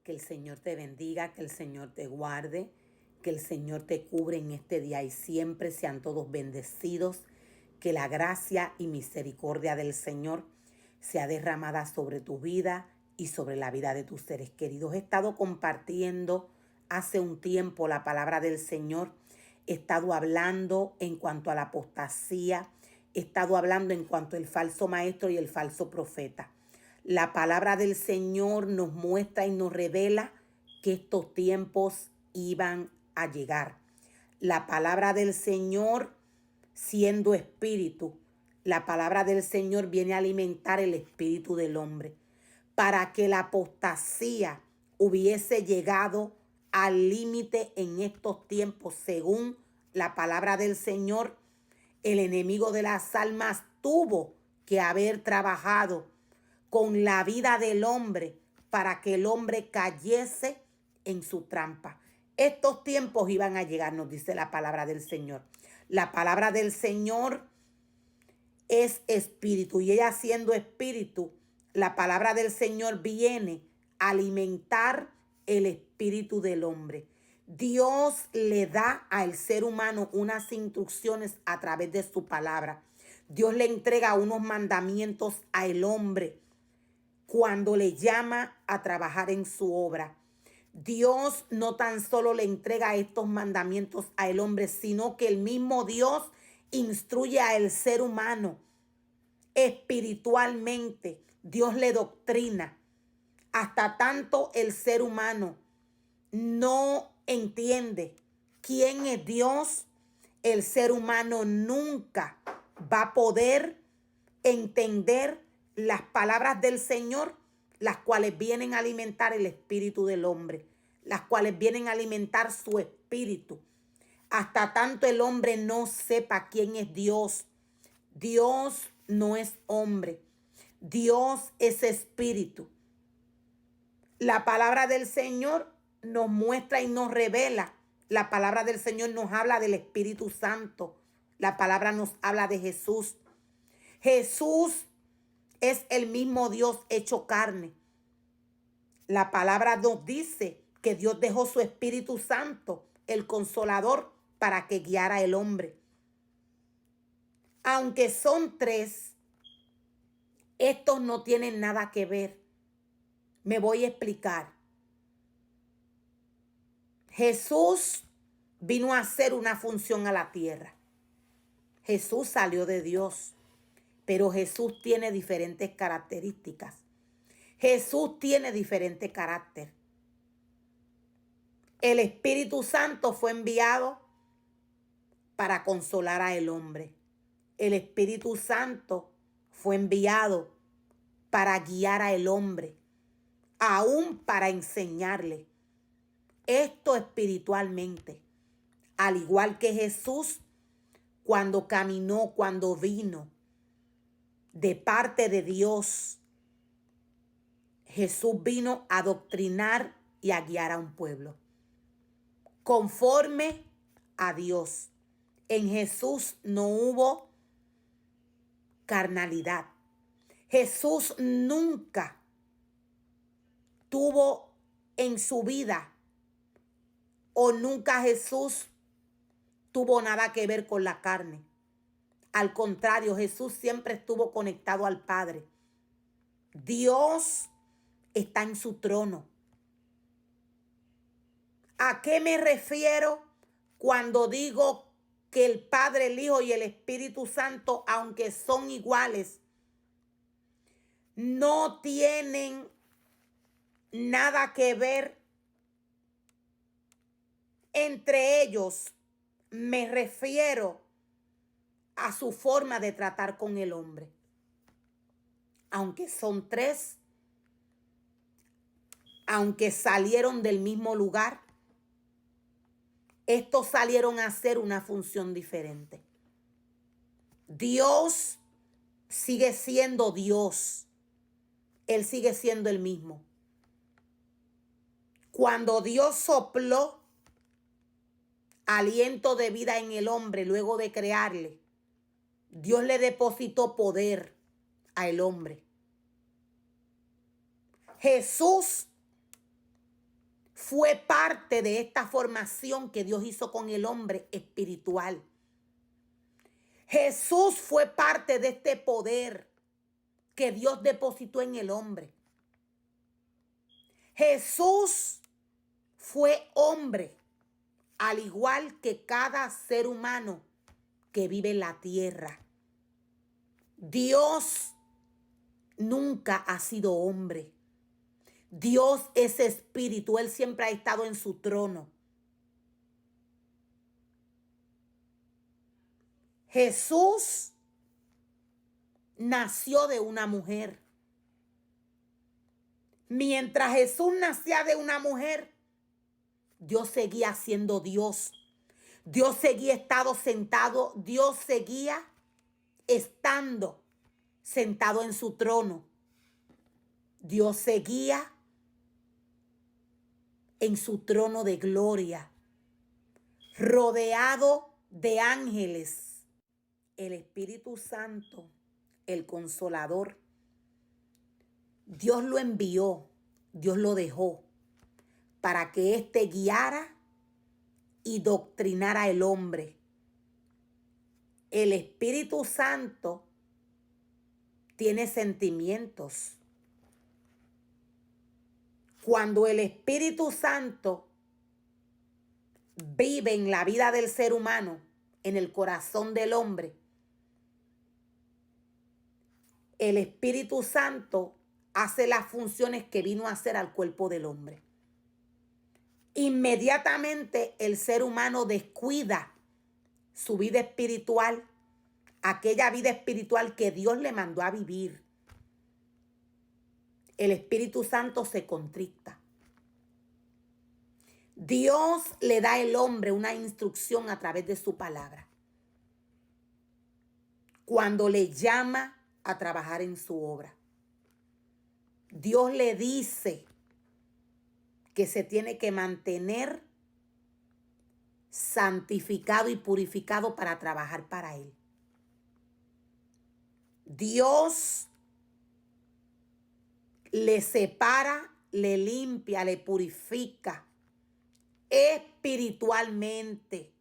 Que el Señor te bendiga, que el Señor te guarde, que el Señor te cubre en este día y siempre sean todos bendecidos. Que la gracia y misericordia del Señor sea derramada sobre tu vida y sobre la vida de tus seres queridos. He estado compartiendo hace un tiempo la palabra del Señor. He estado hablando en cuanto a la apostasía. He estado hablando en cuanto al falso maestro y el falso profeta. La palabra del Señor nos muestra y nos revela que estos tiempos iban a llegar. La palabra del Señor, siendo espíritu, la palabra del Señor viene a alimentar el espíritu del hombre. Para que la apostasía hubiese llegado al límite en estos tiempos, según la palabra del Señor, el enemigo de las almas tuvo que haber trabajado con la vida del hombre para que el hombre cayese en su trampa. Estos tiempos iban a llegar, nos dice la palabra del Señor. La palabra del Señor es espíritu y ella siendo espíritu, la palabra del Señor viene a alimentar el espíritu del hombre. Dios le da al ser humano unas instrucciones a través de su palabra. Dios le entrega unos mandamientos al hombre cuando le llama a trabajar en su obra. Dios no tan solo le entrega estos mandamientos al hombre, sino que el mismo Dios instruye al ser humano espiritualmente. Dios le doctrina. Hasta tanto el ser humano no entiende quién es Dios, el ser humano nunca va a poder entender las palabras del Señor, las cuales vienen a alimentar el espíritu del hombre, las cuales vienen a alimentar su espíritu. Hasta tanto el hombre no sepa quién es Dios. Dios no es hombre. Dios es espíritu. La palabra del Señor nos muestra y nos revela. La palabra del Señor nos habla del Espíritu Santo. La palabra nos habla de Jesús. Jesús es el mismo Dios hecho carne. La palabra nos dice que Dios dejó su Espíritu Santo, el Consolador, para que guiara al hombre. Aunque son tres, estos no tienen nada que ver. Me voy a explicar. Jesús vino a hacer una función a la tierra. Jesús salió de Dios, pero Jesús tiene diferentes características. Jesús tiene diferente carácter. El Espíritu Santo fue enviado para consolar al hombre. El Espíritu Santo fue enviado para guiar al hombre, aún para enseñarle esto espiritualmente. Al igual que Jesús, cuando caminó, cuando vino de parte de Dios, Jesús vino a adoctrinar y a guiar a un pueblo conforme a Dios. En Jesús no hubo carnalidad. Jesús nunca tuvo en su vida o nunca Jesús tuvo nada que ver con la carne. Al contrario, Jesús siempre estuvo conectado al Padre. Dios está en su trono. ¿A qué me refiero cuando digo que el Padre, el Hijo y el Espíritu Santo, aunque son iguales, no tienen nada que ver entre ellos? Me refiero a su forma de tratar con el hombre. Aunque son tres, aunque salieron del mismo lugar, estos salieron a hacer una función diferente. Dios sigue siendo Dios. Él sigue siendo el mismo. Cuando Dios sopló aliento de vida en el hombre luego de crearle, Dios le depositó poder al hombre. Jesús fue parte de esta formación que Dios hizo con el hombre espiritual. Jesús fue parte de este poder que Dios depositó en el hombre. Jesús fue hombre, al igual que cada ser humano que vive en la tierra. Dios nunca ha sido hombre. Dios es espíritu. Él siempre ha estado en su trono. Jesús nació de una mujer. Mientras Jesús nacía de una mujer, Dios seguía siendo Dios. Dios seguía estando sentado. Dios seguía estando sentado en su trono. Dios seguía en su trono de gloria, rodeado de ángeles. El Espíritu Santo, el Consolador, Dios lo envió, Dios lo dejó para que éste guiara y doctrinara al hombre. El Espíritu Santo tiene sentimientos. Cuando el Espíritu Santo vive en la vida del ser humano, en el corazón del hombre, el Espíritu Santo hace las funciones que vino a hacer al cuerpo del hombre. Inmediatamente el ser humano descuida su vida espiritual, aquella vida espiritual que Dios le mandó a vivir. El Espíritu Santo se contricta. Dios le da al hombre una instrucción a través de su palabra. Cuando le llama a trabajar en su obra, Dios le dice que se tiene que mantener santificado y purificado para trabajar para Él. Dios le separa, le limpia, le purifica espiritualmente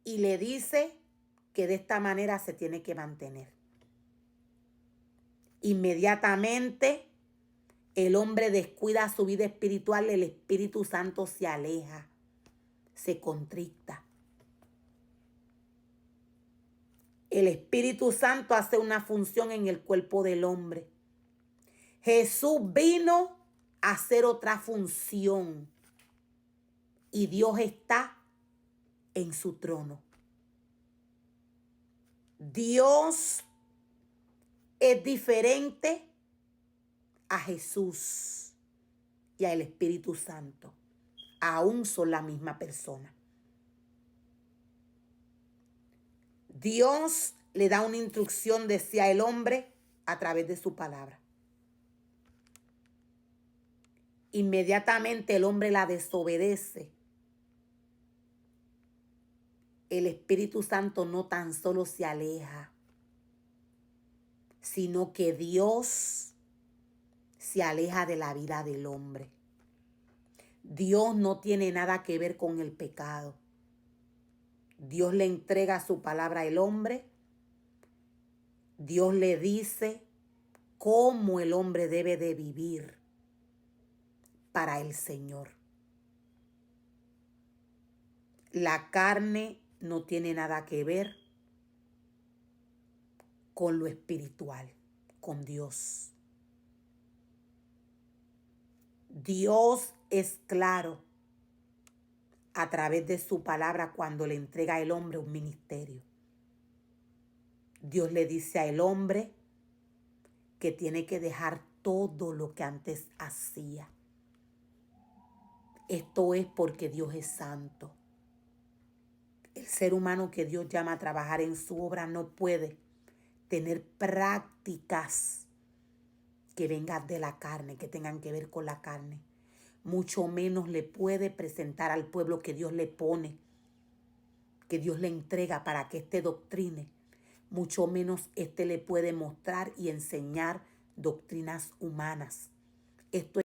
y le dice que de esta manera se tiene que mantener. Inmediatamente el hombre descuida su vida espiritual, el Espíritu Santo se aleja, se contricta. El Espíritu Santo hace una función en el cuerpo del hombre. Jesús vino a hacer otra función y Dios está en su trono. Dios es diferente a Jesús y al Espíritu Santo. Aún son la misma persona. Dios le da una instrucción, decía el hombre, a través de su palabra. Inmediatamente el hombre la desobedece. El Espíritu Santo no tan solo se aleja, sino que Dios se aleja de la vida del hombre. Dios no tiene nada que ver con el pecado. Dios le entrega su palabra al hombre. Dios le dice cómo el hombre debe de vivir para el Señor. La carne no tiene nada que ver con lo espiritual, con Dios. Dios es claro a través de su palabra cuando le entrega al hombre un ministerio. Dios le dice al hombre que tiene que dejar todo lo que antes hacía. Esto es porque Dios es santo. El ser humano que Dios llama a trabajar en su obra no puede tener prácticas que vengan de la carne, que tengan que ver con la carne. Mucho menos le puede presentar al pueblo que Dios le pone, que Dios le entrega para que éste doctrine. Mucho menos éste le puede mostrar y enseñar doctrinas humanas. Esto